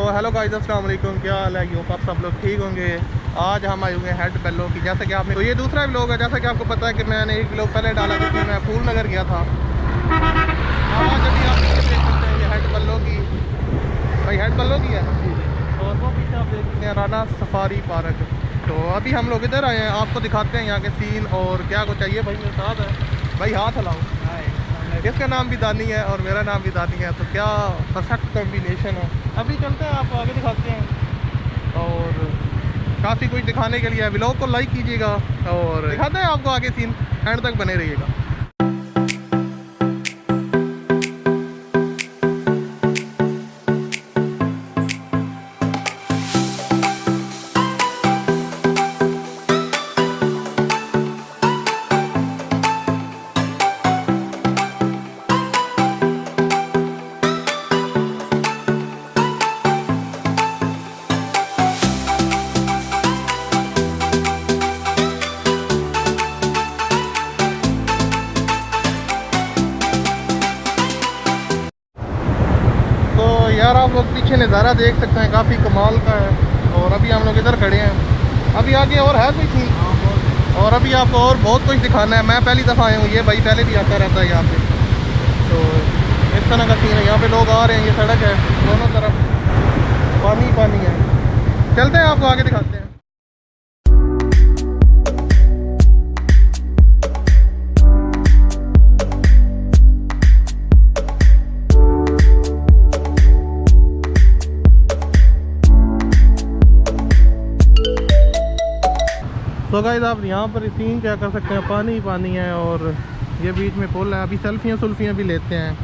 Hello guys, अस्सलाम वालेकुम। क्या हाल है? यूँ आप सब लोग ठीक होंगे। आज हम आए हुए हैं हेड बल्लो की। जैसा कि आपने तो ये दूसरा व्लॉग है। जैसा कि आपको पता है कि मैंने एक व्लॉग पहले डाला जिसमें मैं फूल नगर गया था। आज अभी आप ये देख सकते हैं ये हेड बल्लो की, भाई हेड बल्लो की है। और वो पीछे आप देख सकते हैं राना सफारी पार्क। तो अभी हम लोग इधर आए हैं, आपको दिखाते हैं यहाँ के सीन और क्या कुछ चाहिए। भाई मेरे साथ है, भाई हाथ हिलाओ। इसका नाम भी दानी है और मेरा नाम भी दानी है, तो क्या परफेक्ट कॉम्बिनेशन है। अभी चलते हैं, आपको आगे दिखाते हैं और काफ़ी कुछ दिखाने के लिए है। व्लॉग को लाइक कीजिएगा और दिखाते हैं आपको आगे सीन, एंड तक बने रहिएगा। यार आप लोग पीछे नज़ारा देख सकते हैं, काफ़ी कमाल का है। और अभी हम लोग इधर खड़े हैं, अभी आगे और है कोई सीन और अभी आपको और बहुत कुछ दिखाना है। मैं पहली दफ़ा आया हूँ, ये भाई पहले भी आता रहता है यहाँ पे। तो इस तरह का सीन है, यहाँ पे लोग आ रहे हैं। ये सड़क है, दोनों तरफ पानी पानी है। चलते हैं, आपको आगे दिखाते हैं। तो गाइस आप यहाँ पर सीन क्या कर सकते हैं, पानी ही पानी है और ये बीच में पुल है। अभी सेल्फियाँ भी लेते हैं।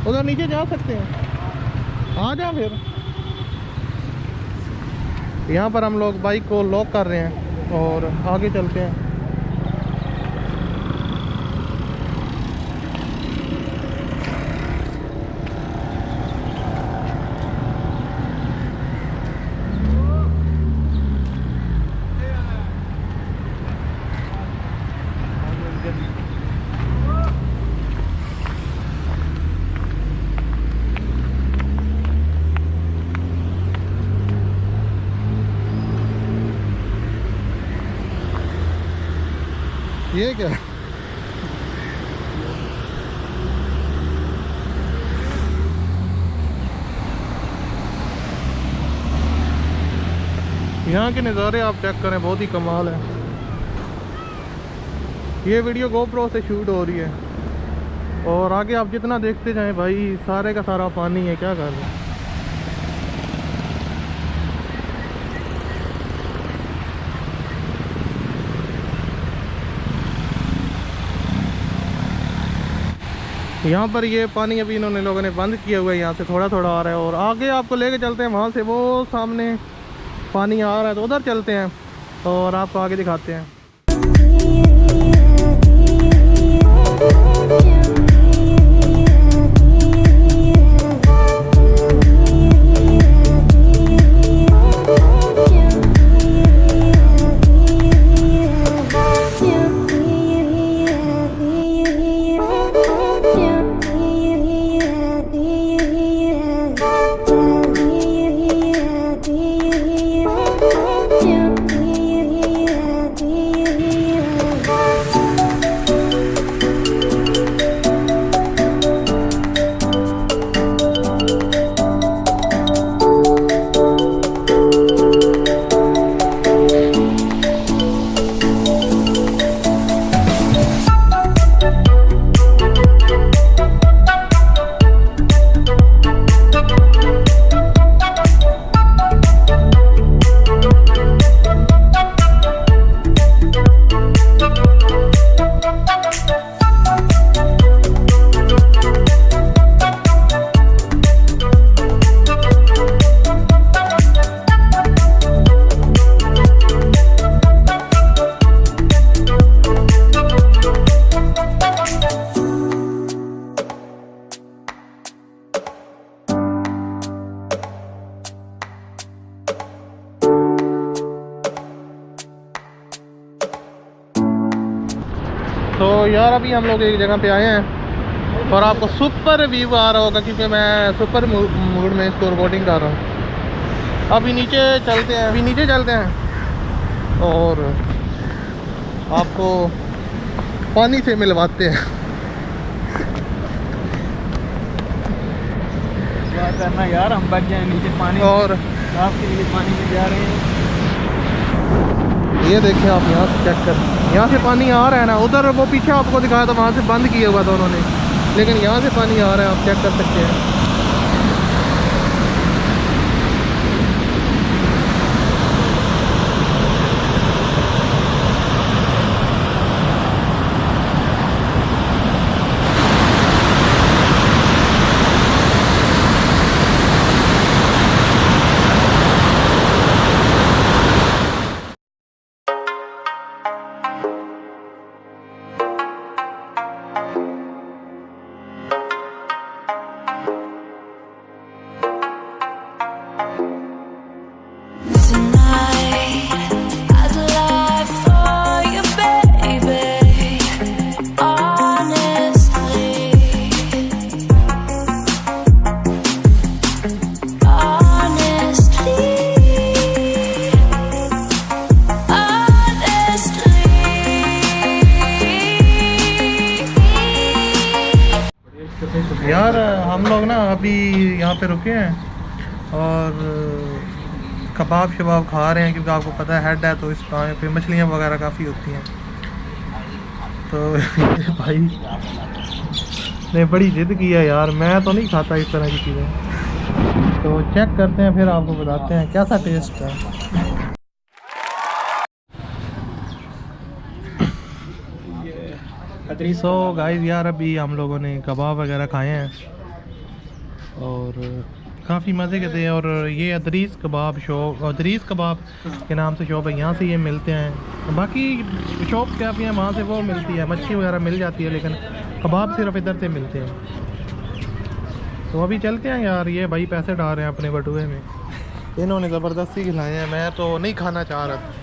उधर नीचे जा सकते हैं, आ जा। फिर यहाँ पर हम लोग बाइक को लॉक कर रहे हैं और आगे चलते हैं। ये क्या है? यहाँ के नज़ारे आप चेक करें, बहुत ही कमाल है। ये वीडियो GoPro से शूट हो रही है और आगे आप जितना देखते जाएं भाई सारे का सारा पानी है। क्या कर रहे हैं? यहाँ पर ये पानी अभी इन्होंने लोगों ने बंद किया हुआ है, यहाँ से थोड़ा थोड़ा आ रहा है और आगे आपको लेके चलते हैं। वहाँ से वो सामने पानी आ रहा है, तो उधर चलते हैं और आपको आगे दिखाते हैं। तो यार अभी हम लोग एक जगह पे आए हैं और आपको सुपर व्यू आ रहा होगा क्योंकि मैं सुपर मूड में इसको रिकॉर्डिंग कर रहा हूँ। अभी नीचे चलते हैं और आपको पानी से मिलवाते हैं। क्या करना यार, हम बच जाए नीचे पानी और आपके लिए पानी में जा रहे हैं। ये देखें आप यहाँ से चेक कर, यहाँ से पानी आ रहा है ना, उधर वो पीछे आपको दिखाया था वहाँ से बंद किया हुआ था उन्होंने, लेकिन यहाँ से पानी आ रहा है, आप चेक कर सकते हैं। यार हम लोग ना अभी यहाँ पे रुके हैं और कबाब शबाब खा रहे हैं क्योंकि आपको पता है हेड है तो इस गाँव पे मछलियाँ वगैरह काफ़ी होती हैं। तो भाई ने बड़ी जिद की है यार, मैं तो नहीं खाता इस तरह की चीज़ें। तो चेक करते हैं फिर आपको बताते हैं कैसा टेस्ट है। सो गाइस यार अभी हम लोगों ने कबाब वगैरह खाए हैं और काफ़ी मज़े के थे। और ये अदरीस कबाब शॉप, अदरीस कबाब के नाम से शॉप है, यहाँ से ये मिलते हैं। बाकी शॉप काफ़ी हैं वहाँ से वो मिलती है, मच्छी वगैरह मिल जाती है, लेकिन कबाब सिर्फ इधर से मिलते हैं। तो अभी चलते हैं यार, ये भाई पैसे डाल रहे हैं अपने बटुए में, इन्होंने ज़बरदस्ती खिलाए हैं, मैं तो नहीं खाना चाह रहा था।